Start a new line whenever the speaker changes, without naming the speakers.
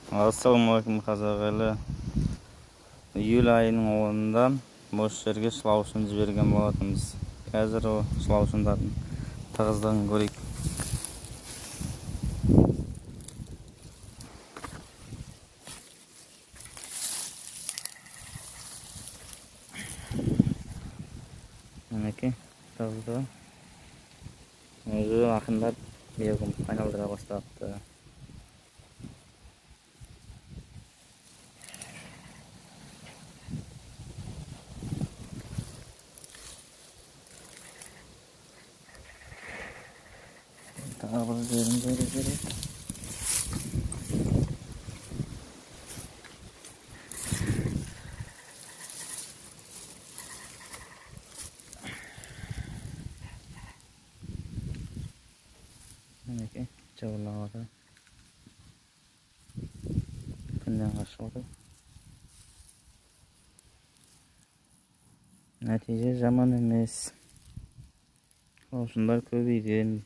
Assalamualaikum қазақ елі. Июль айының 10-ында бос жерге шылаушын жіберген болатынбыз. Қазір о шылаушындардың тығыздығын көрейік. Мінекей, тығыздығы. Өзі ақындап берген айналдыра бастапты. Daha bir yerim böyle. Мінекей, жауырлағады. Күннен қашылды. Нәтиже жаман емес. Осындар көбейген.